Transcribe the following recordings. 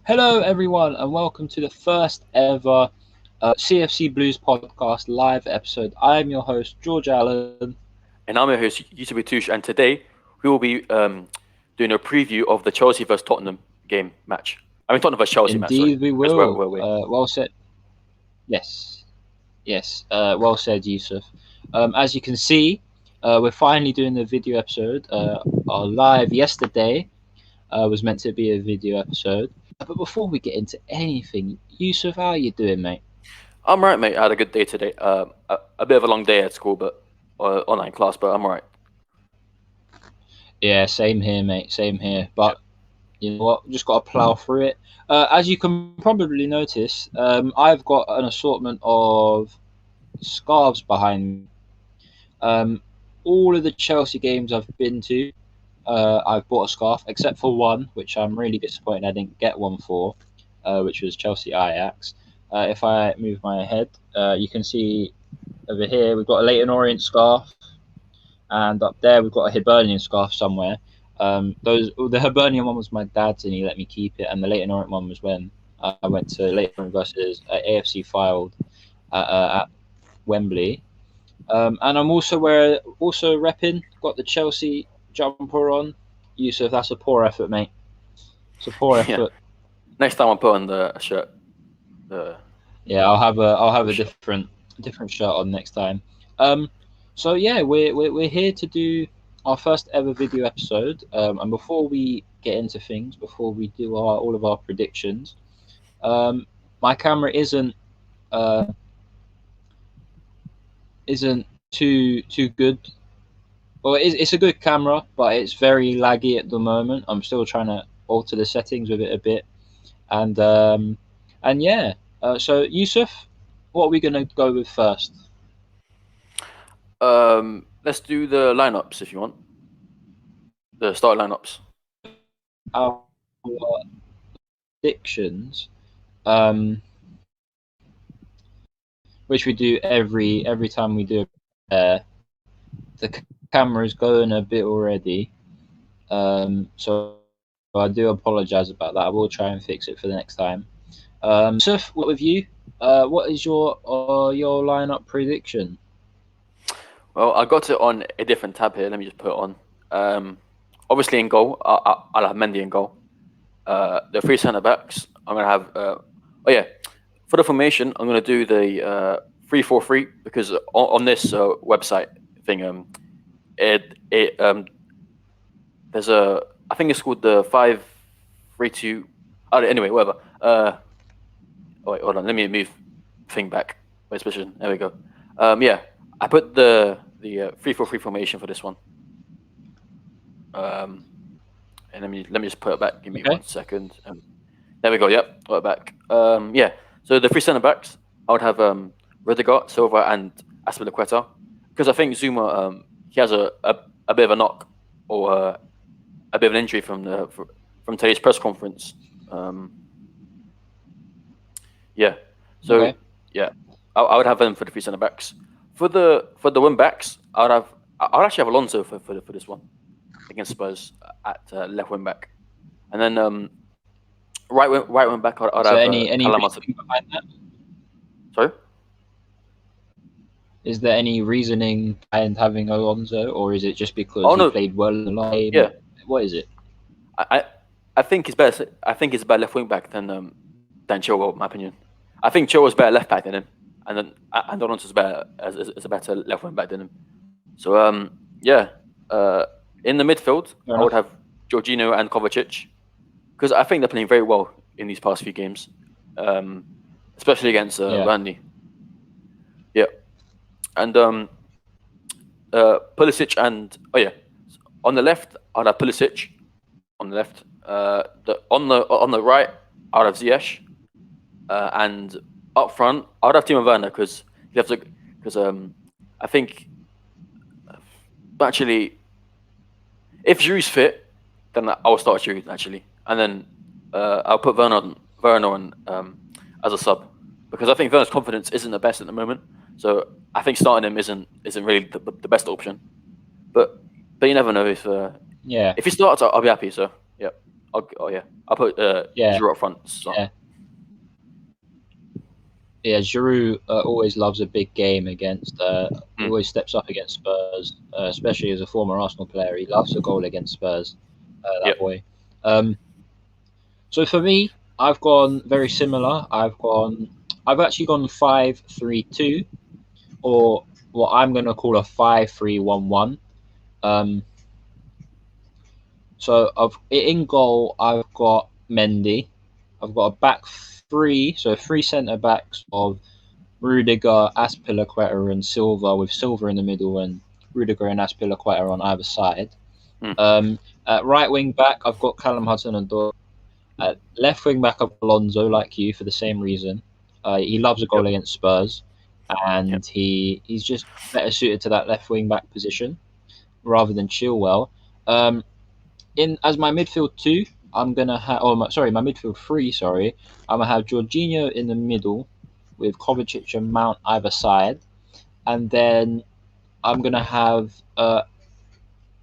Hello, everyone, and welcome to the first ever CFC Blues podcast live episode. I'm your host, George Allen. And I'm your host, YouTube Tush, and today we will be doing a preview of the Chelsea vs Tottenham game match. I mean, Tottenham vs Chelsea match, sorry. Indeed, we Because where will. were we? Well said. Yes, yes. Well said, Yusuf. As you can see, we're finally doing the video episode. Our live yesterday was meant to be a video episode. But before we get into anything, Yusuf, how are you doing, mate? I'm right, mate. I had a good day today. A bit of a long day at school, but online class, but I'm alright. Yeah, same here, mate. Same here. Yeah. But you know what? Just got to plow through it. As you can probably notice, I've got an assortment of scarves behind me. All of the Chelsea games I've been to, I've bought a scarf, except for one, which I'm really disappointed I didn't get one for, which was Chelsea Ajax. If I move my head, you can see over here we've got a Leighton Orient scarf, and up there we've got a Hibernian scarf somewhere. The Hibernian one was my dad's, and he let me keep it, and the Leighton Orient one was when I went to Leighton Orient versus AFC Filed at Wembley. And I'm also repping. Got the Chelsea jumper on. Yusuf, that's a poor effort, mate. It's a poor Yeah. effort. Next time I'll put on the shirt. The Yeah, I'll have a shirt. different shirt on next time. Um, so yeah, we're here to do our first ever video episode. And before we get into things, before we do all of our predictions, um, my camera uh, isn't too good. Well, it's a good camera, but it's very laggy at the moment. I'm still trying to alter the settings with it a bit, and yeah. So Yusuf, what are we gonna go with first? Let's do the lineups if you want. The start lineups. Our predictions, um, which we do every time we do the camera's going a bit already. So I do apologize about that. I will try and fix it for the next time. Yusuf, what with you? What is your lineup prediction? Well, I got it on a different tab here. Let me just put it on. Obviously, in goal, I'll have Mendy in goal. The three centre backs, I'm gonna have. Oh yeah, for the formation, I'm gonna do the 3-4-3 because on this website thing, it there's a I think it's called the 5-3-2. Oh, anyway, whatever. Oh wait, hold on. Let me move thing back. Wait, position. There we go. Yeah, I put the 3-4-3 formation for this one. And let me just put it back. Give me Okay. 1 second. There we go. Yep, put it back. Yeah. So the three centre backs, I would have Rudiger, Silva, and Aspilicueta, because I think Zuma he has a bit of a knock or a bit of an injury from today's press conference. Yeah. So Okay. yeah, I would have them for the three centre backs. For the wing backs, I would actually have Alonso for this one against Spurs at left wing back, and then right wing back I'd So have any Kalamata. reasoning behind that? Sorry. Is there any reasoning behind having Alonso, or is it just because Oh he no, played well in the last game? yeah. What is it? I I, I think it's better. I think it's better left wing back than Chilwell, in my opinion. I think Chilwell's better left back than him, and Alonso's better as a better left wing back than him. So yeah, uh, in the midfield Fair I would enough. have Jorginho and Kovacic because I think they're playing very well in these past few games, um, especially against Yeah. Burnley. Yeah, and Pulisic and oh yeah, on the left I'd have Pulisic on the left. On the right I'd have Ziyech, and up front I'd have Timo Werner because you have to because I think actually if Giroud's fit then I'll start Giroud actually, and then I'll put Werner on as a sub because I think Werner's confidence isn't the best at the moment. So I think starting him isn't really the best option. But you never know Yeah. if he starts, I'll be happy. So yeah. I put Yeah, Giroud up front. So, yeah, yeah. Giroud always loves a big game against. He mm, always steps up against Spurs, especially as a former Arsenal player. He loves a goal against Spurs. That yep. boy. Um, so for me, I've gone very similar. I've actually gone 5-3-2, or what I'm going to call a 5-3-1-1. Um, so in goal, I've got Mendy. I've got a back three, so three centre backs of Rudiger, Aspilicueta, and Silva, with Silva in the middle and Rudiger and Aspilicueta on either side. Mm, At right wing back, I've got Callum Hudson-Odoi. At left wing back, I've got Alonso, like you, for the same reason. He loves a yep. goal against Spurs, Yep. and he's just better suited to that left wing back position rather than Chilwell. Um, in as my midfield two, I'm gonna have. My midfield three. Sorry, I'm gonna have Jorginho in the middle, with Kovacic and Mount either side, and then I'm gonna have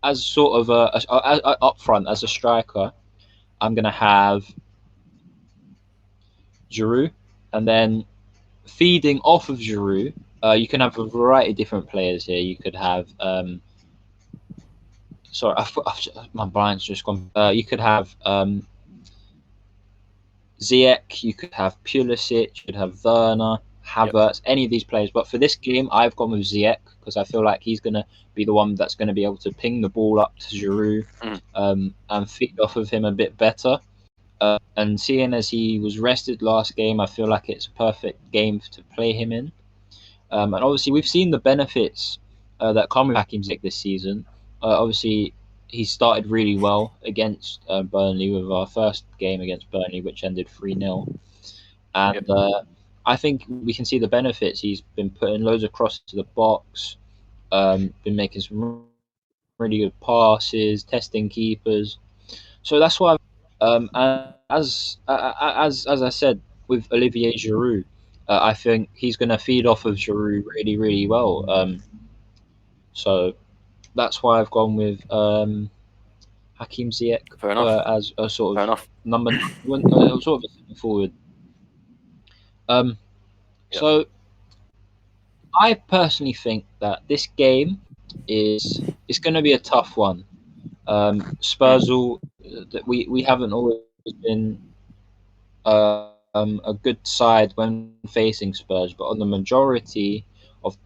as sort of up front as a striker. I'm gonna have Giroud, and then feeding off of Giroud, you can have a variety of different players here. You could have sorry, my mind's just gone. You could have Ziyech, you could have Pulisic, you could have Werner, Yep. Havertz, any of these players. But for this game, I've gone with Ziyech because I feel like he's going to be the one that's going to be able to ping the ball up to Giroud Mm, and feed off of him a bit better. And seeing as he was rested last game, I feel like it's a perfect game to play him in. And obviously, we've seen the benefits that come with Hakim Ziyech this season. Obviously, he started really well against Burnley with our first game against Burnley, which ended 3-0. yep. And I think we can see the benefits. He's been putting loads of crosses to the box, been making some really good passes, testing keepers. So that's why. And as I said with Olivier Giroud, I think he's going to feed off of Giroud really really well. So that's why I've gone with Hakim Ziyech Fair enough. as a sort Fair of enough. number sort of a forward. Um, Yep. so I personally think that this game is going to be a tough one. Spurs Mm, will that we haven't always been a good side when facing Spurs, but on the majority of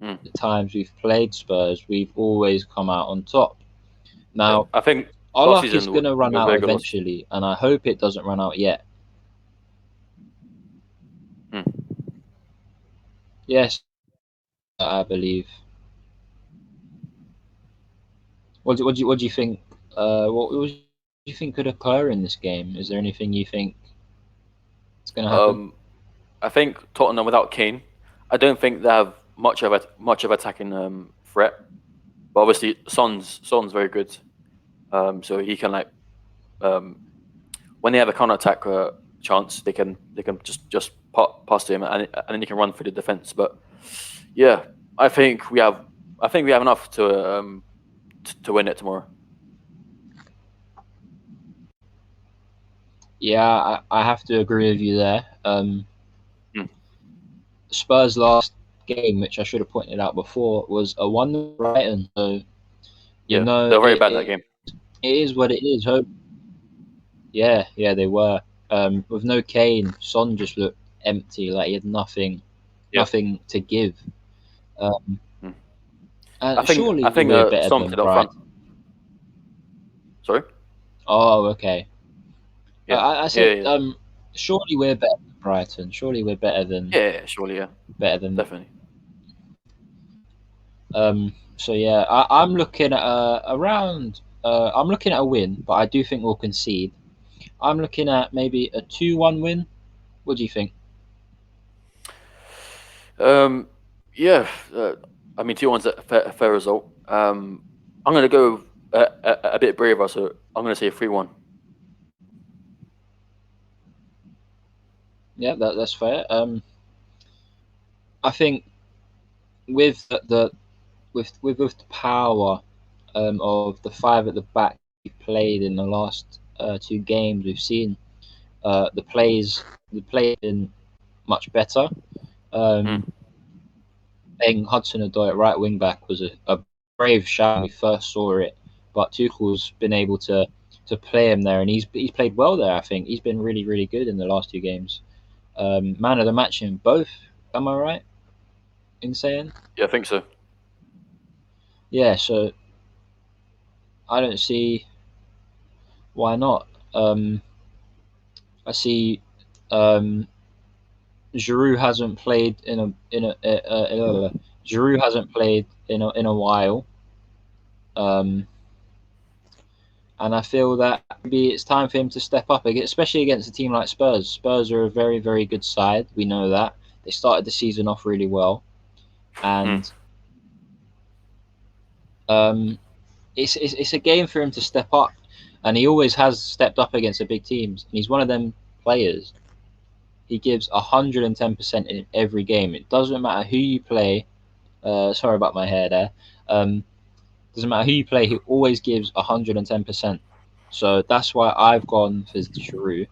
mm, the times we've played Spurs, we've always come out on top. yeah. Now, I think our last luck is season going to we run were out very good last season. eventually, and I hope it doesn't run out yet. Mm. Yes, I believe. What do you think? What do you think could occur in this game? Is there anything you think is going to happen? Um, I think Tottenham without Kane, I don't think they have much of attacking threat. But obviously, Son's very good. So he can like um, when they have a counter attack chance, they can just pass to him and then he can run through the defense. But yeah, I think we have enough to win it tomorrow. Yeah, I have to agree with you there. Mm. Spurs' last game, which I should have pointed out before, was a 1 Brighton. So Yeah, they were very bad that game. it is what it is. Yeah, yeah, they were. With no Kane, Son just looked empty, like he had Yeah. nothing to give. Um, Mm. I and think I surely think we're better Son than played up front. Brighton. Sorry. Oh, okay. Yeah. I Yeah. said, Yeah. surely we're better than Brighton. Surely we're Yeah. Surely. Yeah. than them. Definitely. So yeah, I'm looking at around. I'm looking at a win, but I do think we'll concede. I'm looking at maybe a 2-1 win. What do you think? Um. Yeah. I mean, 2-1's a fair result. I'm gonna go a bit braver, so I'm gonna say 3-1. Yeah, that's fair. I think with with the power of the five at the back we played in the last two games, we've seen the play been much better. Um, Mm. Playing Hudson-Odoi at right wing back was a brave shout when we first saw it, but Tuchel's been able to play him there, and he's played well there. I think he's been really good in the last two games. Man of the match in both. Am I right in saying? Yeah, I think so. Yeah. So I don't see why not. I see um, Giroud hasn't played Giroud hasn't played in a while. Um, and I feel that maybe it's time for him to step up again, especially against a team like Spurs. Spurs are a very good side. We know that they started the season off really well, Mm. and um, it's a game for him to step up, and he always has stepped up against the big teams. And he's one of them players. He gives 110% in every game. It doesn't matter who you play. Sorry about my hair there. Doesn't matter who you play. He always gives 110%. So that's why I've gone for Giroud.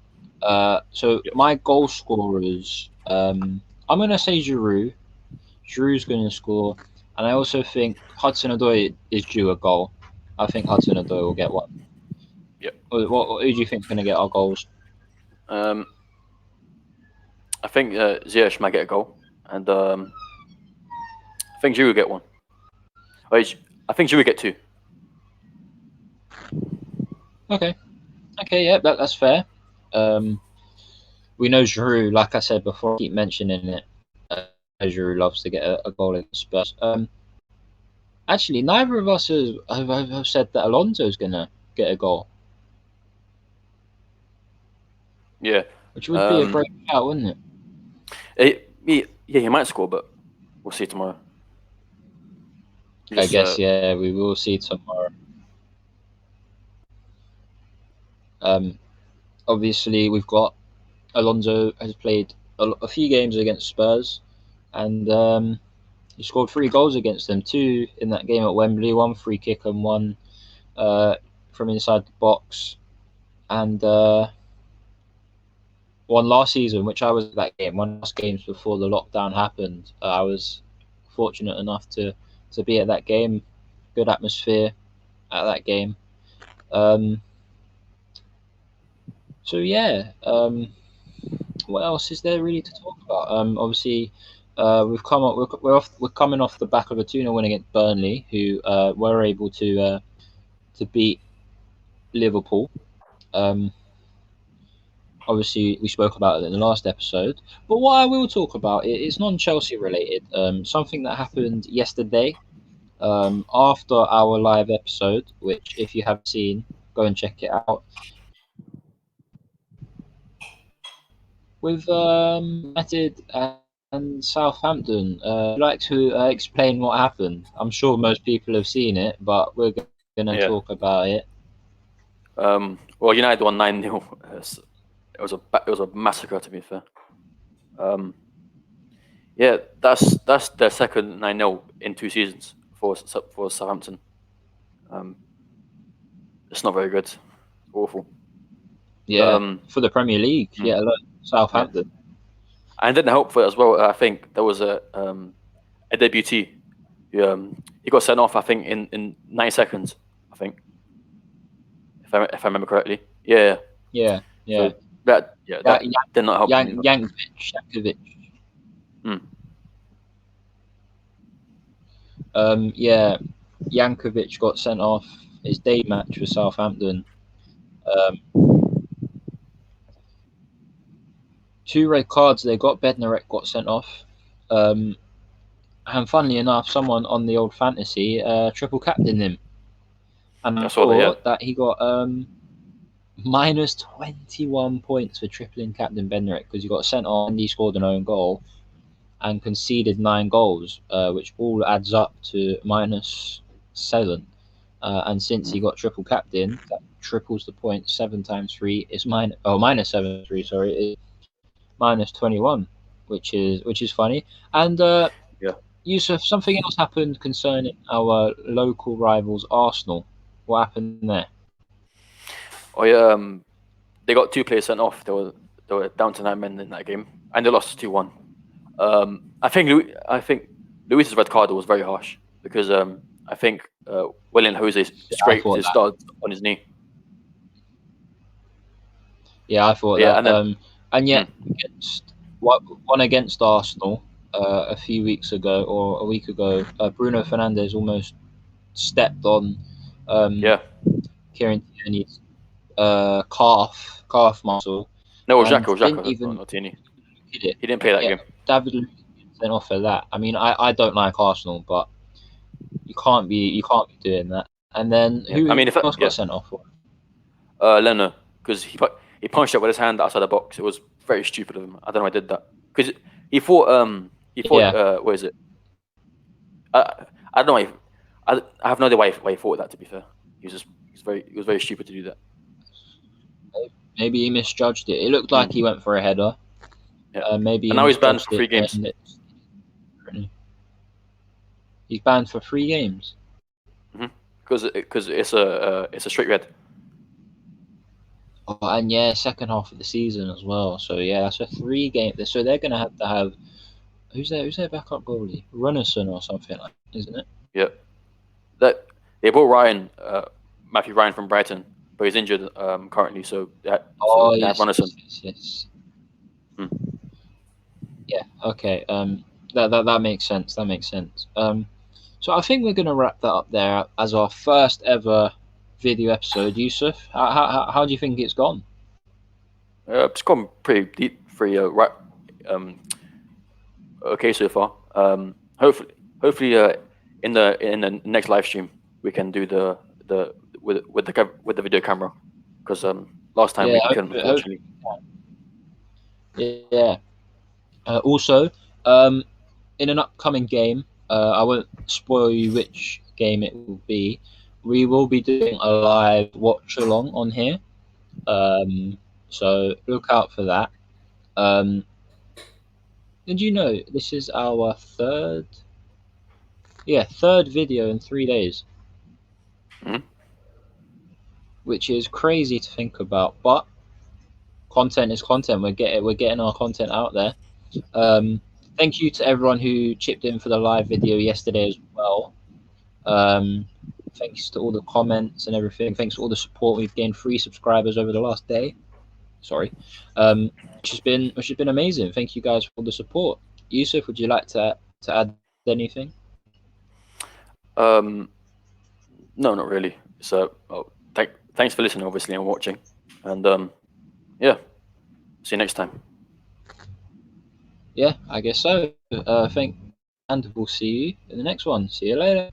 So Yep. my goal scorers, I'm gonna say Giroud. Giroud's gonna score, and I also think Hudson-Odoi is due a goal. I think Hudson-Odoi will get one. Yep. Who do you think is gonna get our goals? Um, I think Ziyech might get a goal, and I think Giroud will get one. Wait, I think Giroud will get two. Okay, okay, yeah, that's fair. Um, we know Giroud, like I said before, I keep mentioning it. Giroud loves to get a goal against Spurs. Actually, neither of us have said that Alonso's gonna get a goal, Yeah. which would be a Um, great shout, wouldn't it? yeah, he might score, but we'll see tomorrow. We I just guess yeah, we will see tomorrow. Um, Obviously we've got Alonso has played a few games against Spurs, and he scored three goals against them. Two in that game at Wembley, one free kick and one uh, from inside the box, and one last season, which I was at that game, one last games before the lockdown happened. I was fortunate enough to be at that game. Good atmosphere at that game. Um, so yeah, what else is there really to talk about? Obviously, we've come up, we're coming off the back of a 2-0 win against Burnley, who were able to beat Liverpool. Um, Obviously, we spoke about it in the last episode. But what I will talk about it's non-Chelsea related. Something that happened yesterday after our live episode, which if you haven't seen, go and check it out. With United and Southampton, I'd like to explain what happened. I'm sure most people have seen it, but we're going to yeah. talk about it. Well, United won 9-0. It was a massacre, to be fair. Um, yeah, that's their second 9-0 in 2 seasons for Southampton. Um, it's not very good. Awful. Yeah, Um, for the Premier League, mm, yeah, look, yeah, Southampton. and it didn't help for it as well. I think there was a debutee. He got sent off. I think in 9 seconds. I think if I remember correctly. Yeah. Yeah, So yeah. that did not help him either. Yankovic. Mm. Yeah, Yankovic got sent off his day match for Southampton. Um, two red cards they got. Bednarek got sent off. Um, and funnily enough, someone on the old fantasy triple captained him. And I I saw that. Yeah. thought that he got minus 21 points for tripling Captain Bednarek because he got sent on and he scored an own goal and conceded 9 goals, which all adds up to -7. And since he got triple captain, that triples the point. 7 times 3 is -7 3. Sorry, is -21, which is funny. And Yeah. Yusuf, something else happened concerning our local rivals Arsenal. What happened there? Oh yeah, they got 2 players sent off. They were down to 9 men in that game, and they lost 2-1. I think Luis's red card was very harsh because I think Willian Jose I scraped thought his that. stud on his knee. Yeah, I thought Yeah, that. and then And mm, yet, one against Arsenal a few weeks ago or a week ago, Bruno Fernandes almost stepped on um, yeah, Kieran Tierney's calf muscle no, and it was didn't Xhaka, even not Tierney. hit it. He didn't play that Yeah, game. David Luiz sent off for that. I mean, I don't like Arsenal, but you can't be doing that. And then Yeah, I who mean, if else got yeah, sent off? Leno, because he punched it with his hand outside the box. It was very stupid of him. I don't know why he did that because he thought Yeah, what is it? I don't know. I have no idea why he thought that. To be fair, he was very stupid to do that. maybe he misjudged it. It looked like he Mm, went for a header. yeah, Maybe and he now he's banned for misjudged three it. games. He's banned for 3 games. Because it's a straight red. Oh, and yeah, second half of the season as well. So yeah, that's a 3 game. So they're gonna have to have who's their backup goalie? Runnison or something like, isn't it? Yeah, that they bought Matthew Ryan from Brighton, but he's injured currently, so Oh they have yes, Runnison. yes, yes, yes. Mm. Yeah. Okay. That makes sense. That makes sense. So I think we're gonna wrap that up there as our first ever video episode. Yusuf, how do you think it's gone? It's gone pretty deep, pretty right, um, okay so far. Hopefully, in the next live stream we can do the with the video camera because last time Yeah. we couldn't, unfortunately. Yeah. Also, um, in an upcoming game, I won't spoil you which game it will be. We will be doing a live watch along on here, so look out for that. Um, did you know this is our third video in 3 days, Mhm. which is crazy to think about. But content is content. We're getting our content out there. Um, Thank you to everyone who chipped in for the live video yesterday as well. Um, Thanks to all the comments and everything. Thanks for all the support. We've gained 3 subscribers over the last day. Sorry, which has been amazing. Thank you guys for all the support. Yusuf, would you like to add anything? Um, no, not really. So, thanks for listening, obviously, and watching, and yeah, see you next time. Yeah, I guess so. And we'll see you in the next one. See you later.